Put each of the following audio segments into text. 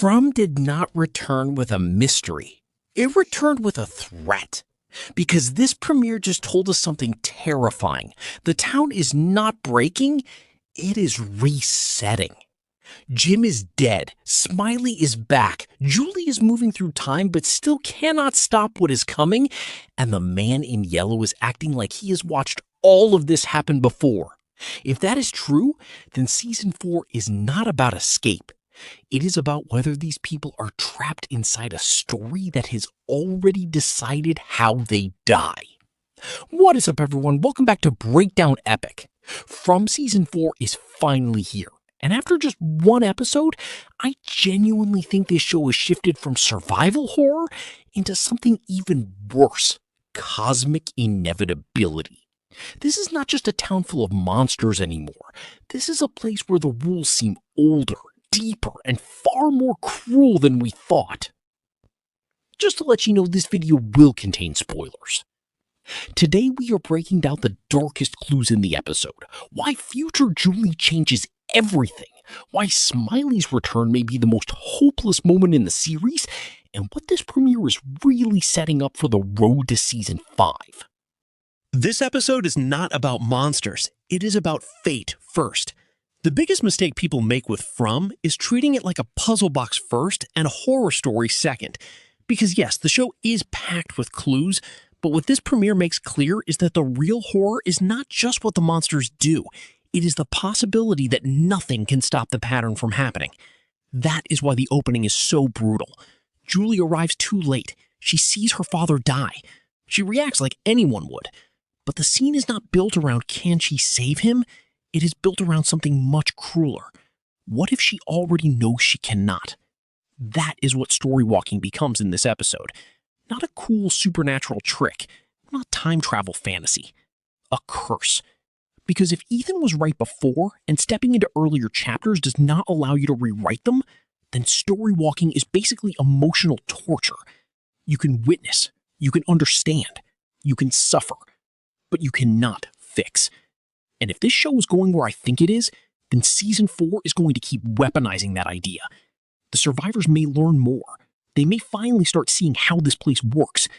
From did not return with a mystery. It returned with a threat. Because this premiere just told us something terrifying. The town is not breaking, it is resetting. Jim is dead, Smiley is back, Julie is moving through time but still cannot stop what is coming, and the man in yellow is acting like he has watched all of this happen before. If that is true, then Season 4 is not about escape. It is about whether these people are trapped inside a story that has already decided how they die. What is up, everyone? Welcome back to Breakdown Epic. From Season 4 is finally here. And after just one episode, I genuinely think this show has shifted from survival horror into something even worse, cosmic inevitability. This is not just a town full of monsters anymore. This is a place where the rules seem older, deeper, and far more cruel than we thought. Just to let you know, this video will contain spoilers. Today we are breaking down the darkest clues in the episode, why future Julie changes everything, why Smiley's return may be the most hopeless moment in the series, and what this premiere is really setting up for the road to Season 5. This episode is not about monsters, it is about fate first. The biggest mistake people make with From is treating it like a puzzle box first and a horror story second. Because yes, the show is packed with clues, but what this premiere makes clear is that the real horror is not just what the monsters do. It is the possibility that nothing can stop the pattern from happening. That is why the opening is so brutal. Julie arrives too late. She sees her father die. She reacts like anyone would. But the scene is not built around can she save him? It is built around something much crueler. What if she already knows she cannot? That is what storywalking becomes in this episode. Not a cool supernatural trick, not time travel fantasy. A curse. Because if Ethan was right before and stepping into earlier chapters does not allow you to rewrite them, then storywalking is basically emotional torture. You can witness, you can understand, you can suffer, but you cannot fix. And if this show is going where I think it is, then Season 4 is going to keep weaponizing that idea. The survivors may learn more. They may finally start seeing how this place works.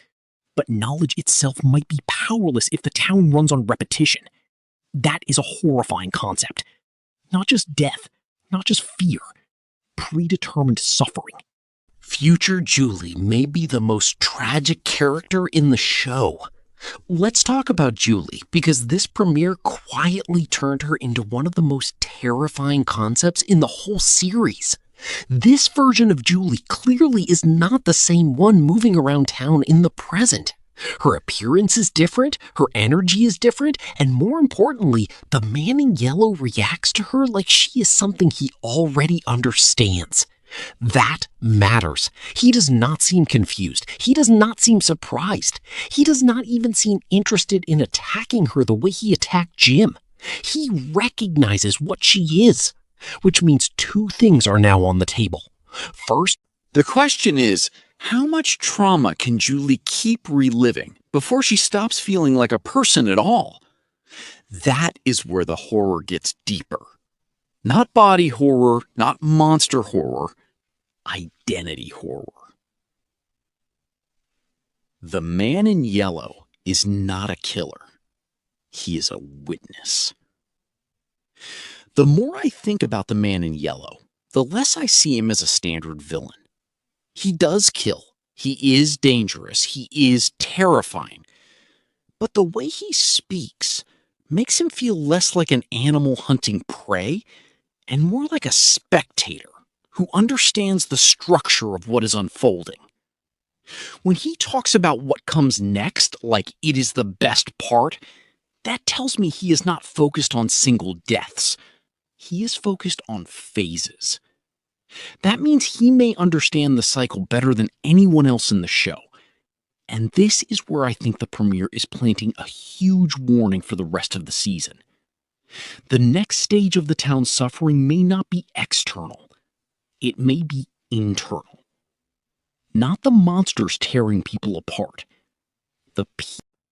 But knowledge itself might be powerless if the town runs on repetition. That is a horrifying concept. Not just death, not just fear, predetermined suffering. Future Julie may be the most tragic character in the show. Let's talk about Julie, because this premiere quietly turned her into one of the most terrifying concepts in the whole series. This version of Julie clearly is not the same one moving around town in the present. Her appearance is different, her energy is different, and more importantly, the man in yellow reacts to her like she is something he already understands. That matters. He does not seem confused. He does not seem surprised. He does not even seem interested in attacking her the way he attacked Jim. He recognizes what she is, which means two things are now on the table. First, the question is, how much trauma can Julie keep reliving before she stops feeling like a person at all? That is where the horror gets deeper. Not body horror, not monster horror, identity horror. The man in yellow is not a killer. He is a witness. The more I think about the man in yellow, the less I see him as a standard villain. He does kill. He is dangerous. He is terrifying. But the way he speaks makes him feel less like an animal hunting prey and more like a spectator who understands the structure of what is unfolding. When he talks about what comes next, like it is the best part, that tells me he is not focused on single deaths. He is focused on phases. That means he may understand the cycle better than anyone else in the show. And this is where I think the premiere is planting a huge warning for the rest of the season. The next stage of the town's suffering may not be external. It may be internal. Not the monsters tearing people apart.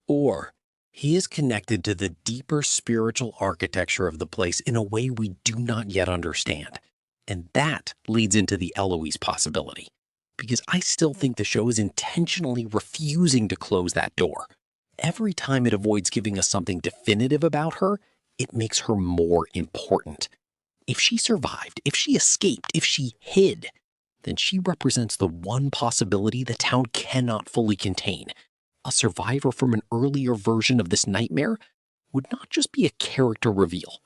Or he is connected to the deeper spiritual architecture of the place in a way we do not yet understand. And that leads into the Eloise possibility, because I still think the show is intentionally refusing to close that door. Every time it avoids giving us something definitive about her, it makes her more important. If she survived, if she escaped, if she hid, then she represents the one possibility the town cannot fully contain. A survivor from an earlier version of this nightmare would not just be a character reveal.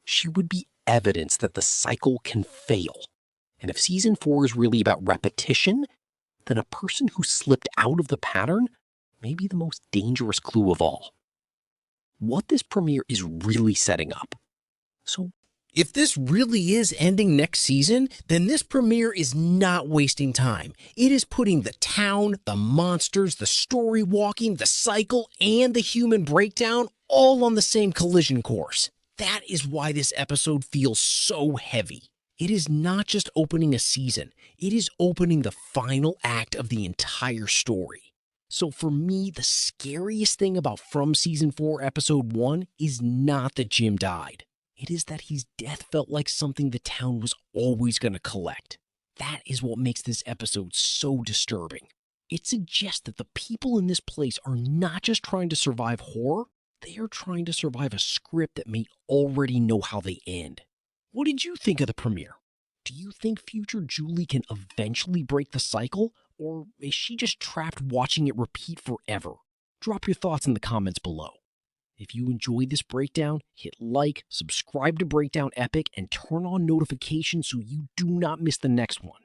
She would be evidence that the cycle can fail. And if season 4 is really about repetition, then a person who slipped out of the pattern may be the most dangerous clue of all. What this premiere is really setting up. So, if this really is ending next season, then this premiere is not wasting time. It is putting the town, the monsters, the story walking, the cycle, and the human breakdown all on the same collision course. That is why this episode feels so heavy. It is not just opening a season, it is opening the final act of the entire story. So for me, the scariest thing about From Season 4, Episode 1 is not that Jim died. It is that his death felt like something the town was always going to collect. That is what makes this episode so disturbing. It suggests that the people in this place are not just trying to survive horror, they are trying to survive a script that may already know how they end. What did you think of the premiere? Do you think future Julie can eventually break the cycle, or is she just trapped watching it repeat forever? Drop your thoughts in the comments below. If you enjoyed this breakdown, hit like, subscribe to Breakdown Epic, and turn on notifications so you do not miss the next one.